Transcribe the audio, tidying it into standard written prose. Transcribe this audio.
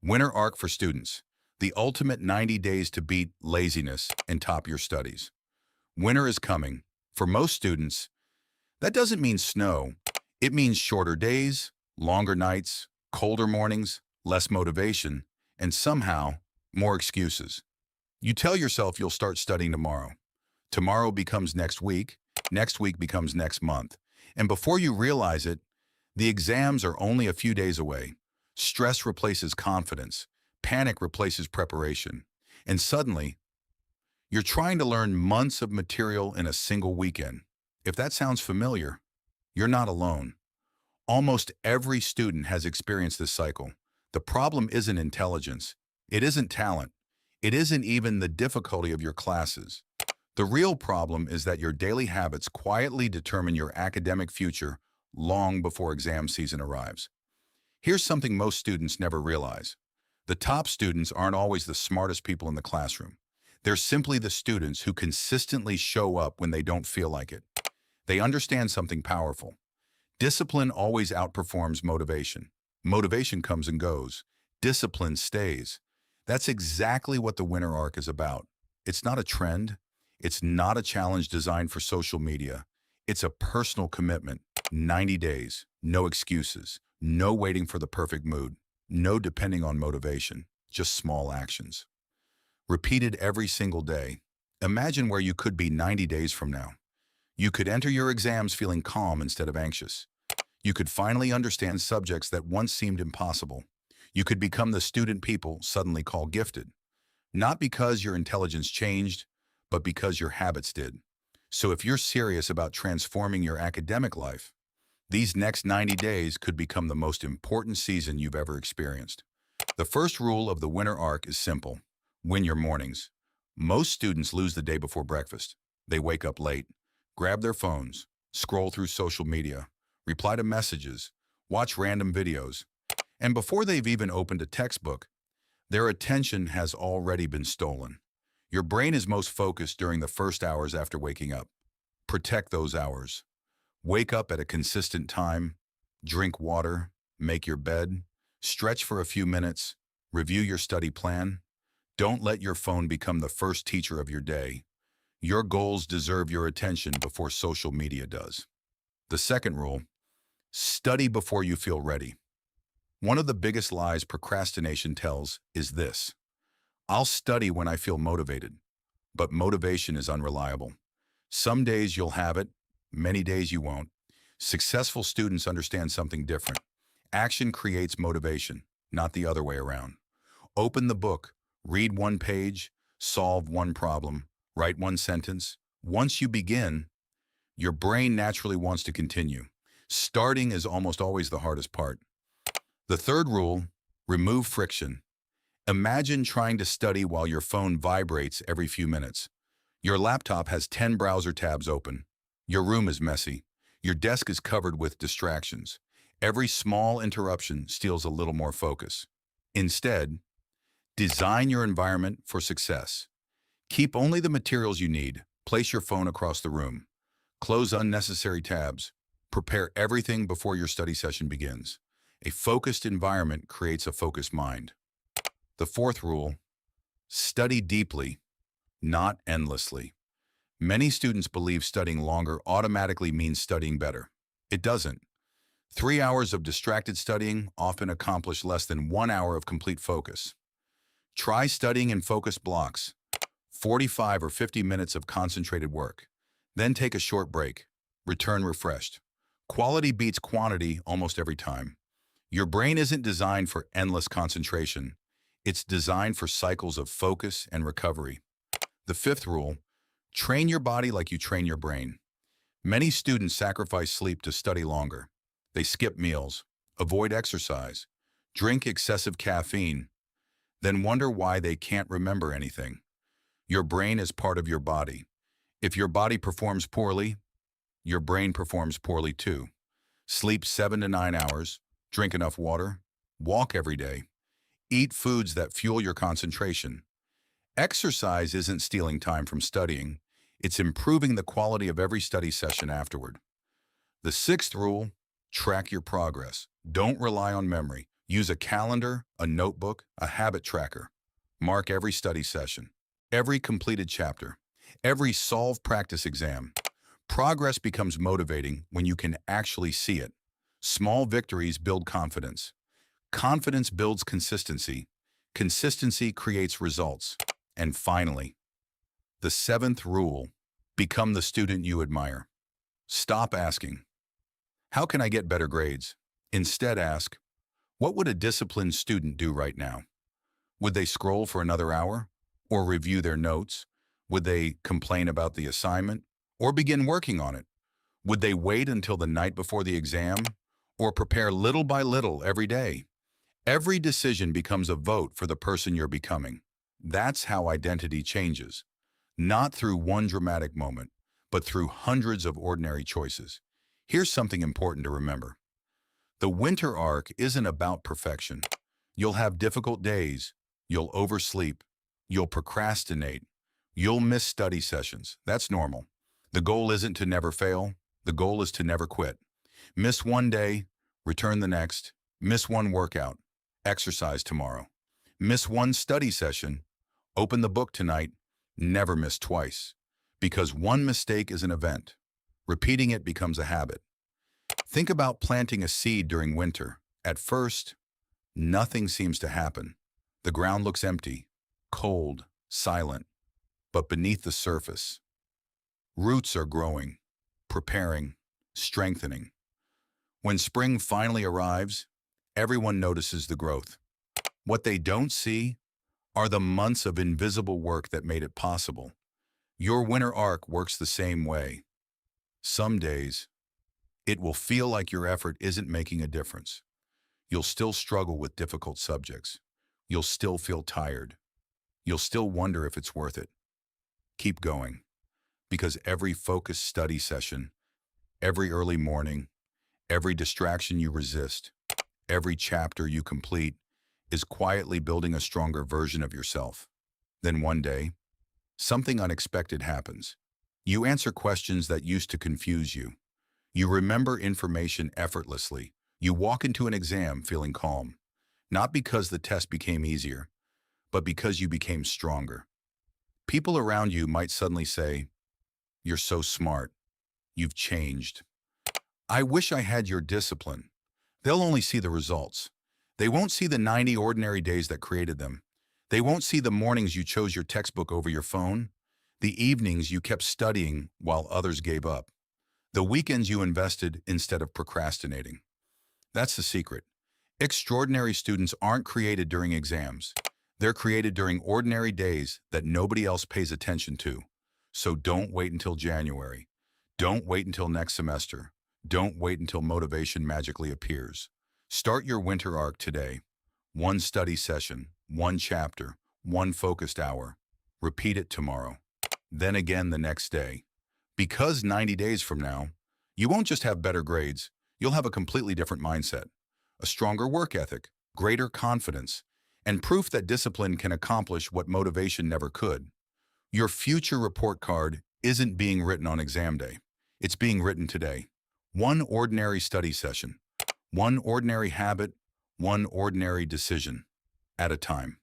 Winter Arc for students, the ultimate 90 days to beat laziness and top your studies. Winter is coming. For most students, that doesn't mean snow. It means shorter days, longer nights, colder mornings, less motivation, and somehow more excuses. You tell yourself you'll start studying tomorrow. Tomorrow becomes next week becomes next month. And before you realize it, the exams are only a few days away. Stress replaces confidence, panic replaces preparation, and suddenly, you're trying to learn months of material in a single weekend. If that sounds familiar, you're not alone. Almost every student has experienced this cycle. The problem isn't intelligence. It isn't talent. It isn't even the difficulty of your classes. The real problem is that your daily habits quietly determine your academic future long before exam season arrives. Here's something most students never realize. The top students aren't always the smartest people in the classroom. They're simply the students who consistently show up when they don't feel like it. They understand something powerful. Discipline always outperforms motivation. Motivation comes and goes. Discipline stays. That's exactly what the Winter Arc is about. It's not a trend. It's not a challenge designed for social media. It's a personal commitment. 90 days, no excuses, no waiting for the perfect mood, no depending on motivation, just small actions. Repeated every single day. Imagine where you could be 90 days from now. You could enter your exams feeling calm instead of anxious. You could finally understand subjects that once seemed impossible. You could become the student people suddenly call gifted. Not because your intelligence changed, but because your habits did. So if you're serious about transforming your academic life, these next 90 days could become the most important season you've ever experienced. The first rule of the Winter Arc is simple. Win your mornings. Most students lose the day before breakfast. They wake up late, grab their phones, scroll through social media, reply to messages, watch random videos, and before they've even opened a textbook, their attention has already been stolen. Your brain is most focused during the first hours after waking up. Protect those hours. Wake up at a consistent time, drink water, make your bed, stretch for a few minutes, review your study plan. Don't let your phone become the first teacher of your day. Your goals deserve your attention before social media does. The second rule, study before you feel ready. One of the biggest lies procrastination tells is this: I'll study when I feel motivated, but motivation is unreliable. Some days you'll have it, many days you won't. Successful students understand something different. Action creates motivation, not the other way around. Open the book, read one page, solve one problem, write one sentence. Once you begin, your brain naturally wants to continue. Starting is almost always the hardest part. The third rule, remove friction. Imagine trying to study while your phone vibrates every few minutes. Your laptop has 10 browser tabs open. Your room is messy. Your desk is covered with distractions. Every small interruption steals a little more focus. Instead, design your environment for success. Keep only the materials you need. Place your phone across the room. Close unnecessary tabs. Prepare everything before your study session begins. A focused environment creates a focused mind. The fourth rule, study deeply, not endlessly. Many students believe studying longer automatically means studying better. It doesn't. 3 hours of distracted studying often accomplish less than 1 hour of complete focus. Try studying in focused blocks, 45 or 50 minutes of concentrated work. Then take a short break. Return refreshed. Quality beats quantity almost every time. Your brain isn't designed for endless concentration. It's designed for cycles of focus and recovery. The fifth rule, train your body like you train your brain. Many students sacrifice sleep to study longer. They skip meals, avoid exercise, drink excessive caffeine, then wonder why they can't remember anything. Your brain is part of your body. If your body performs poorly, your brain performs poorly too. Sleep 7 to 9 hours, drink enough water, walk every day, eat foods that fuel your concentration. Exercise isn't stealing time from studying, it's improving the quality of every study session afterward. The sixth rule, track your progress. Don't rely on memory. Use a calendar, a notebook, a habit tracker. Mark every study session, every completed chapter, every solved practice exam. Progress becomes motivating when you can actually see it. Small victories build confidence. Confidence builds consistency. Consistency creates results. And finally, the seventh rule, become the student you admire. Stop asking, how can I get better grades? Instead ask, what would a disciplined student do right now? Would they scroll for another hour? Or review their notes? Would they complain about the assignment? Or begin working on it? Would they wait until the night before the exam? Or prepare little by little every day? Every decision becomes a vote for the person you're becoming. That's how identity changes. Not through one dramatic moment, but through hundreds of ordinary choices. Here's something important to remember. The winter arc isn't about perfection. You'll have difficult days. You'll oversleep. You'll procrastinate. You'll miss study sessions. That's normal. The goal isn't to never fail. The goal is to never quit. Miss one day, return the next. Miss one workout, exercise tomorrow. Miss one study session, open the book tonight. Never miss twice. Because one mistake is an event. Repeating it becomes a habit. Think about planting a seed during winter. At first, nothing seems to happen. The ground looks empty, cold, silent. But beneath the surface, roots are growing, preparing, strengthening. When spring finally arrives, everyone notices the growth. What they don't see are the months of invisible work that made it possible. Your winter arc works the same way. Some days, it will feel like your effort isn't making a difference. You'll still struggle with difficult subjects. You'll still feel tired. You'll still wonder if it's worth it. Keep going, because every focused study session, every early morning, every distraction you resist, every chapter you complete is quietly building a stronger version of yourself. Then one day, something unexpected happens. You answer questions that used to confuse you. You remember information effortlessly. You walk into an exam feeling calm, not because the test became easier, but because you became stronger. People around you might suddenly say, "You're so smart. You've changed." I wish I had your discipline. They'll only see the results. They won't see the 90 ordinary days that created them. They won't see the mornings you chose your textbook over your phone, the evenings you kept studying while others gave up, the weekends you invested instead of procrastinating. That's the secret. Extraordinary students aren't created during exams. They're created during ordinary days that nobody else pays attention to. So don't wait until January. Don't wait until next semester. Don't wait until motivation magically appears. Start your winter arc today. One study session, one chapter, one focused hour. Repeat it tomorrow. Then again the next day. Because 90 days from now, you won't just have better grades, you'll have a completely different mindset, a stronger work ethic, greater confidence, and proof that discipline can accomplish what motivation never could. Your future report card isn't being written on exam day. It's being written today. One ordinary study session, one ordinary habit, one ordinary decision at a time.